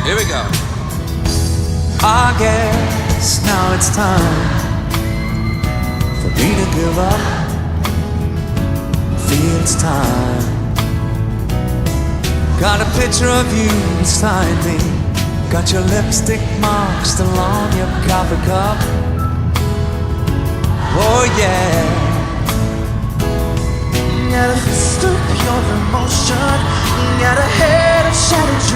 Here we go. I guess now it's time for me to give up. Feel it's time. Got a picture of you beside me. Got your lipstick mark still on your coffee cup. Oh yeah. Got a fist of pure emotion. Got a head of shattered